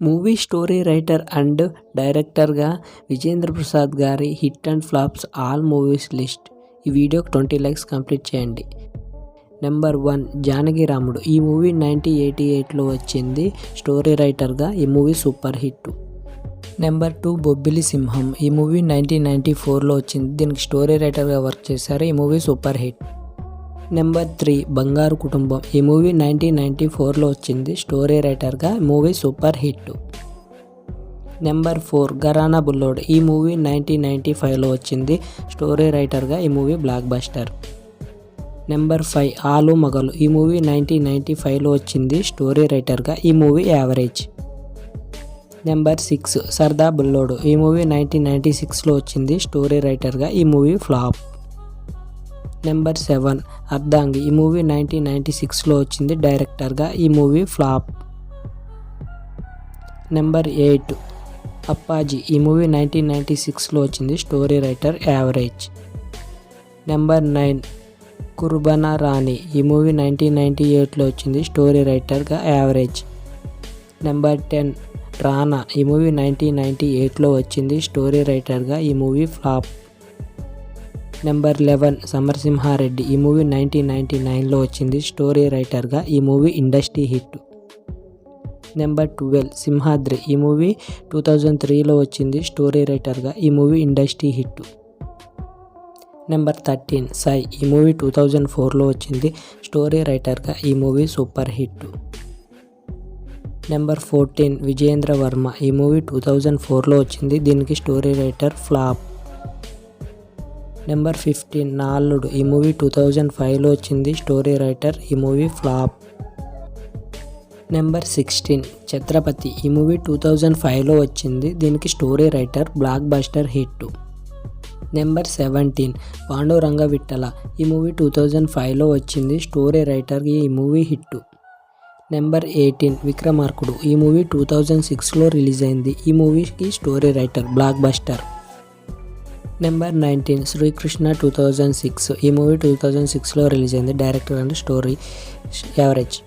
Movie story writer and డైరెక్టర్గా విజేంద్ర ప్రసాద్ గారి hit and flops all movies list. ఈ వీడియోకి 20 లైక్స్ కంప్లీట్ చేయండి. నెంబర్ 1 జానకి రాముడు. ఈ మూవీ 1988లో వచ్చింది. స్టోరీ రైటర్గా ఈ movie super hit. Number 2 Bobbili సింహం. ఈ మూవీ 1994లో వచ్చింది. దీనికి స్టోరీ రైటర్గా వర్క్ చేశారు. ఈ మూవీ సూపర్ హిట్. నెంబర్ 3 బంగారు కుటుంబం. ఈ మూవీ 1994లో వచ్చింది. స్టోరీ రైటర్గా movie super hit. Number 4 Gharana Bullodu. ఈ మూవీ 1995లో వచ్చింది. స్టోరీ రైటర్గా ఈ మూవీ బ్లాక్ బస్టర్. నెంబర్ 5 ఆలు మగలు. ఈ మూవీ 1995లో వచ్చింది. స్టోరీ రైటర్గా ఈ movie average. Number 6 Sarda Bullodu. ఈ మూవీ 1996లో వచ్చింది. స్టోరీ రైటర్గా ఈ మూవీ ఫ్లాప్. నెంబర్ 7 అర్ధాంగి. ఈ మూవీ 1996లో వచ్చింది. డైరెక్టర్గా ఈ మూవీ ఫ్లాప్. నెంబర్ 8 అప్పాజీ. ఈ మూవీ 1996లో వచ్చింది. Story writer average. నెంబర్ 9 కుర్బానా రాణి. ఈ మూవీ 1998లో వచ్చింది. స్టోరీ రైటర్గా యావరేజ్. నెంబర్ 10 రానా. ఈ మూవీ 1998లో వచ్చింది. స్టోరీ రైటర్గా ఈ మూవీ ఫ్లాప్. నెంబర్ 11 సమరసింహారెడ్డి. ఈ మూవీ 1999లో వచ్చింది. స్టోరీ రైటర్గా ఈ movie industry hit. Number 12 Simhadri. ఈ మూవీ 2003లో వచ్చింది. స్టోరీ రైటర్గా ఈ మూవీ ఇండస్ట్రీ హిట్. నెంబర్ 13 సై. ఈ మూవీ 2004లో వచ్చింది. స్టోరీ రైటర్గా ఈ movie super hit. Number 14 Vijayendra Varma. ఈ మూవీ 2004లో వచ్చింది. దీనికి స్టోరీ రైటర్ ఫ్లాప్. నెంబర్ 15 నా అల్లుడు. ఈ మూవీ 2005లో వచ్చింది. స్టోరీ రైటర్ ఈ మూవీ ఫ్లాప్. నెంబర్ 16 ఛత్రపతి. ఈ మూవీ 2005లో వచ్చింది. దీనికి story writer blockbuster hit. Number 17 Panduranga Vittala. ఈ మూవీ 2005లో వచ్చింది. స్టోరీ రైటర్ ఈ మూవీ హిట్. నెంబర్ 18 విక్రమార్కుడు. ఈ మూవీ 2006లో రిలీజ్ అయింది. ఈ మూవీకి story writer blockbuster. Number 19 Srikrishna 2006. ఈ మూవీ 2006లో రిలీజ్ అయింది. Director and story average.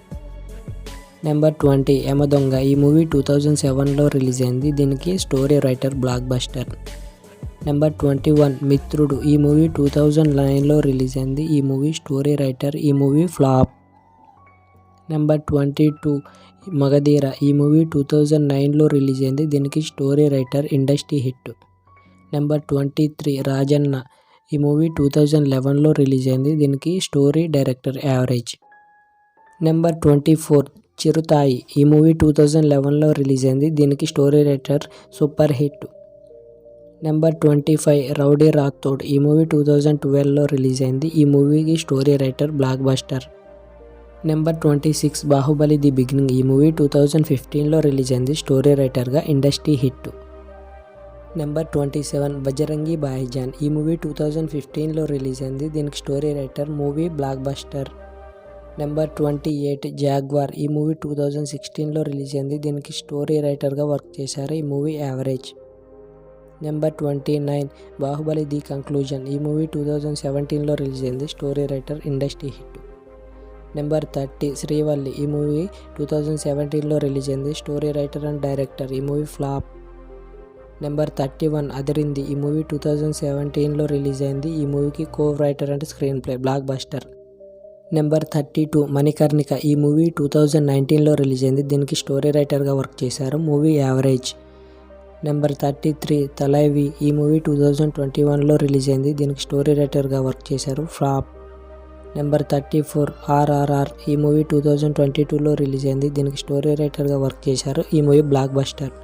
Number 20 Yamadonga. ఈ మూవీ 2007లో రిలీజ్ అయింది. దీనికి story writer blockbuster. Number 21 మిత్రుడు. ఈ మూవీ 2009లో రిలీజ్ అయింది. ఈ మూవీ స్టోరీ రైటర్ ఈ మూవీ ఫ్లాప్. నెంబర్ 22 మగధీర. ఈ మూవీ 2009లో రిలీజ్ అయింది. దీనికి story writer industry hit. Number 23 Rajanna. ఈ మూవీ 2011లో రిలీజ్ అయింది. దీనికి స్టోరీ డైరెక్టర్ యావరేజ్. నెంబర్ 24 చిరుతాయి. ఈ మూవీ 2011లో రిలీజ్ అయింది. దీనికి story writer super hit. Number 25 rowdy Rathod. ఈ మూవీ 2012లో రిలీజ్ అయింది. ఈ మూవీకి story writer blockbuster. Number 26 Baahubali the beginning. ఈ మూవీ 2015లో రిలీజ్ అయింది. స్టోరీ రైటర్గా industry hit. Number 27 Bajrangi Bhaijaan. ఈ మూవీ 2015లో రిలీజ్ అయింది. దీనికి story writer movie blockbuster. Number 28 Jaguar. ఈ మూవీ 2016లో రిలీజ్ అయింది. దీనికి స్టోరీ రైటర్గా వర్క్ చేశారు. ఈ movie average. Number 29 Baahubali the conclusion. ఈ మూవీ 2017లో రిలీజ్ అయింది. Story writer industry hit. Number 30 Srivalli. ఈ మూవీ 2017లో రిలీజ్ అయింది. స్టోరీ రైటర్ అండ్ డైరెక్టర్ ఈ మూవీ ఫ్లాప్. నెంబర్ 31 అదిరింది. ఈ మూవీ 2017లో రిలీజ్ అయింది. ఈ మూవీకి co writer and screen play block buster. Number 32 Manikarnika. ఈ మూవీ 2019లో రిలీజ్ అయింది. దీనికి స్టోరీ రైటర్గా వర్క్ చేశారు. Movie average. నెంబర్ 33 తలైవి. ఈ మూవీ 2021లో రిలీజ్ అయింది. దీనికి స్టోరీ రైటర్గా వర్క్ చేశారు. ఫ్లాప్. నెంబర్ 34 ఆర్ఆర్ఆర్. ఈ మూవీ 2022లో రిలీజ్ అయింది. దీనికి స్టోరీ రైటర్గా వర్క్ చేశారు. ఈ మూవీ బ్లాక్ బస్టర్.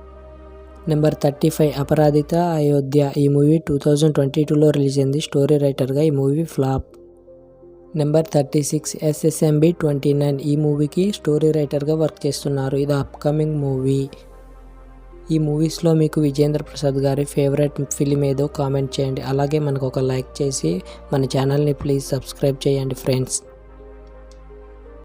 నెంబర్ 35 అపరాజిత అయోధ్య. ఈ మూవీ 2022లో రిలీజ్ అయింది. స్టోరీ రైటర్గా ఈ మూవీ ఫ్లాప్. Number 36 SSMB 29. ఈ మూవీకి స్టోరీ రైటర్గా వర్క్ చేస్తున్నారు. ఇది అప్కమింగ్ మూవీ. ఈ మూవీస్లో మీకు విజేంద్ర ప్రసాద్ గారి ఫేవరెట్ ఫిలిం ఏదో కామెంట్ చేయండి. అలాగే మనకు ఒక లైక్ చేసి మన ఛానల్ని ప్లీజ్ సబ్స్క్రైబ్ చేయండి ఫ్రెండ్స్.